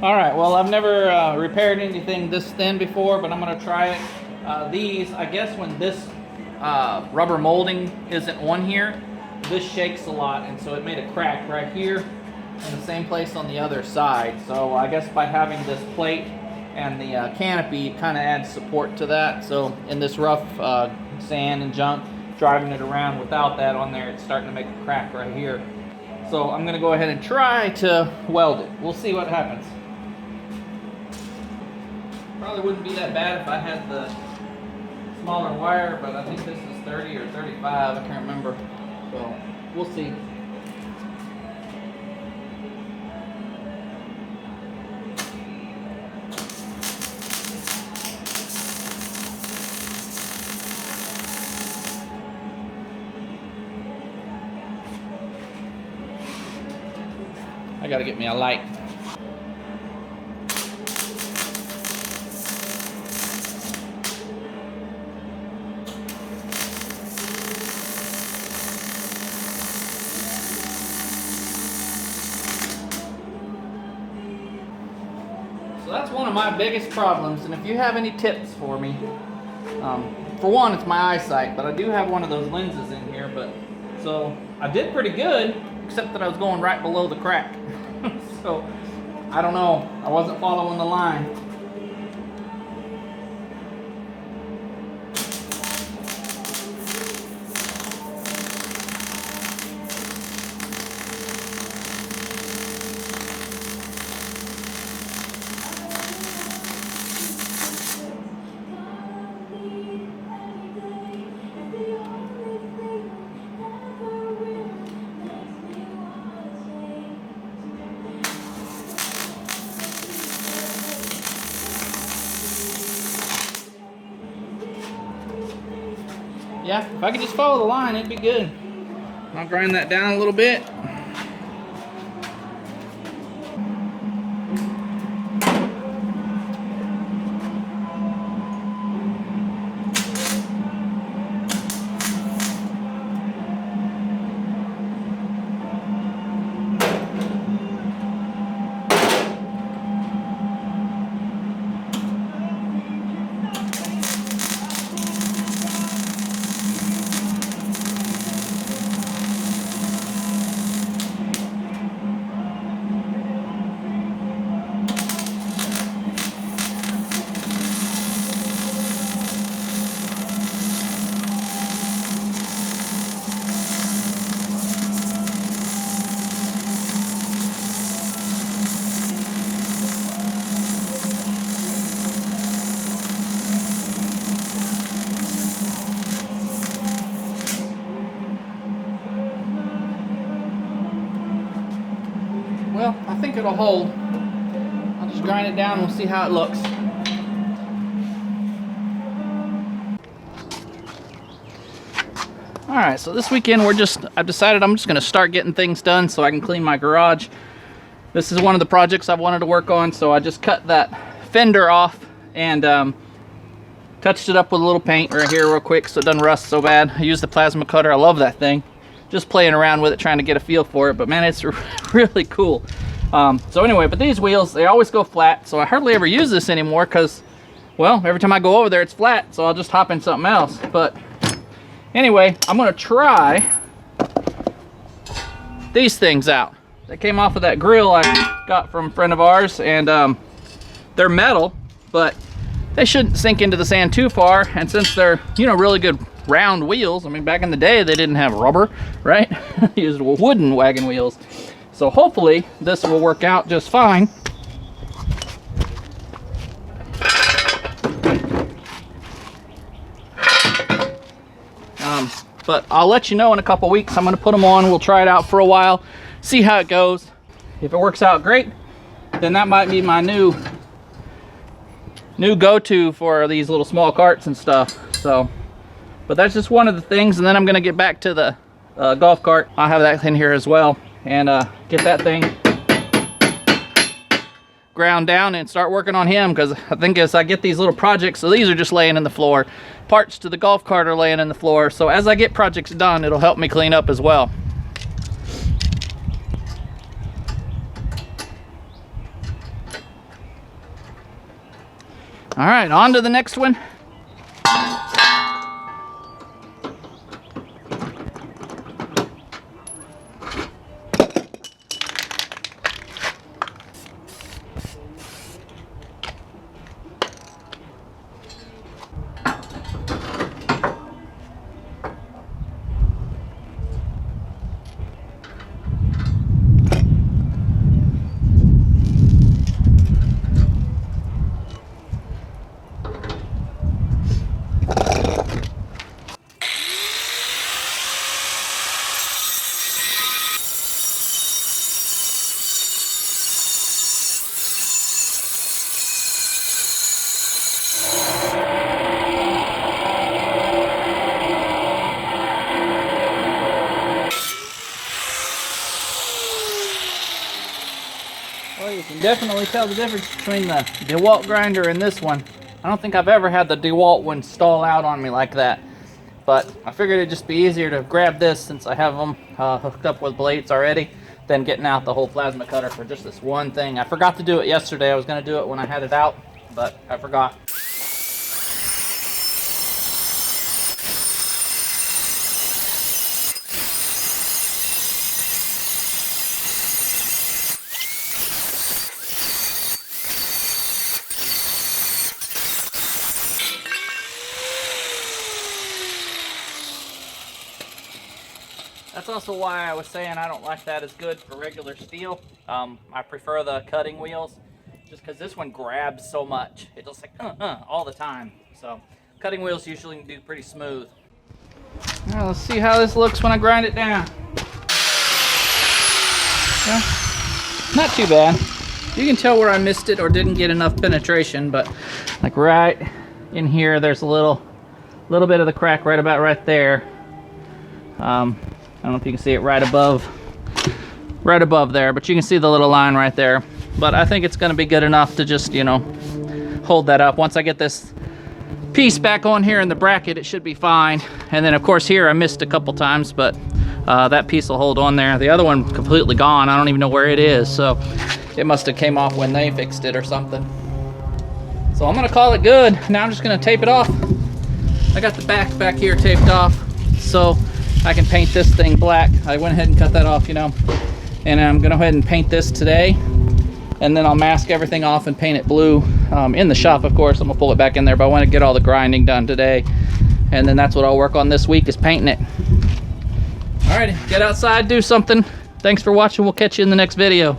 Alright, well I've never repaired anything this thin before, but I'm going to try it. These, I guess when this rubber molding isn't on here, this shakes a lot, and so it made a crack right here in the same place on the other side. So I guess by having this plate and the canopy, it kind of adds support to that. So in this rough sand and junk, driving it around without that on there, it's starting to make a crack right here. So I'm going to go ahead and try to weld it. We'll see what happens. Probably wouldn't be that bad if I had the smaller wire, but I think this is 30 or 35, I can't remember. So we'll see. I gotta get me a light. So that's one of my biggest problems, and if you have any tips for me, for one, it's my eyesight, but I do have one of those lenses in here, but so I did pretty good, except that I was going right below the crack. So I don't know, I wasn't following the line. Yeah, if I could just follow the line, it'd be good. I'll grind that down a little bit. Well, I think it'll hold. I'll just grind it down and we'll see how it looks. Alright, so this weekend I've decided I'm just going to start getting things done so I can clean my garage. This is one of the projects I've wanted to work on, so I just cut that fender off and touched it up with a little paint right here real quick so it doesn't rust so bad. I used the plasma cutter. I love that thing. Just playing around with it, trying to get a feel for it, but man, it's really cool. So anyway, but these wheels, they always go flat, so I hardly ever use this anymore because, well, every time I go over there it's flat, so I'll just hop in something else. But anyway, I'm gonna try these things out. They came off of that grill I got from a friend of ours, and they're metal, but they shouldn't sink into the sand too far, and since they're, you know, really good round wheels, I mean, back in the day they didn't have rubber, right? They used wooden wagon wheels. So hopefully this will work out just fine. But I'll let you know in a couple weeks. I'm going to put them on. We'll try it out for a while, see how it goes. If it works out great, then that might be my new go-to for these little small carts and stuff. So, but that's just one of the things, and then I'm going to get back to the golf cart. I'll have that in here as well, and get that thing ground down and start working on him, because I think as I get these little projects, so these are just laying in the floor, parts to the golf cart are laying in the floor, so as I get projects done, it'll help me clean up as well. All right, on to the next one. Well, you can definitely tell the difference between the DeWalt grinder and this one. I don't think I've ever had the DeWalt one stall out on me like that. But I figured it'd just be easier to grab this since I have them hooked up with blades already than getting out the whole plasma cutter for just this one thing. I forgot to do it yesterday. I was going to do it when I had it out, but I forgot. That's also why I was saying I don't like that as good for regular steel. I prefer the cutting wheels just because this one grabs so much. It just like all the time. So cutting wheels usually do pretty smooth. Now let's see how this looks when I grind it down. Yeah, not too bad. You can tell where I missed it or didn't get enough penetration, but like right in here, there's a little bit of the crack right about right there. I don't know if you can see it right above there, but you can see the little line right there. But I think it's going to be good enough to just, you know, hold that up. Once I get this piece back on here in the bracket, it should be fine. And then of course here I missed a couple times, but that piece will hold on there. The other one completely gone. I don't even know where it is, so it must have came off when they fixed it or something. So I'm going to call it good. Now I'm just going to tape it off. I got the back here taped off, so I can paint this thing black. I went ahead and cut that off, you know, and I'm gonna go ahead and paint this today, and then I'll mask everything off and paint it blue in the shop. Of course, I'm gonna pull it back in there, but I want to get all the grinding done today, and then that's what I'll work on this week, is painting it. All right, get outside, do something. Thanks for watching. We'll catch you in the next video.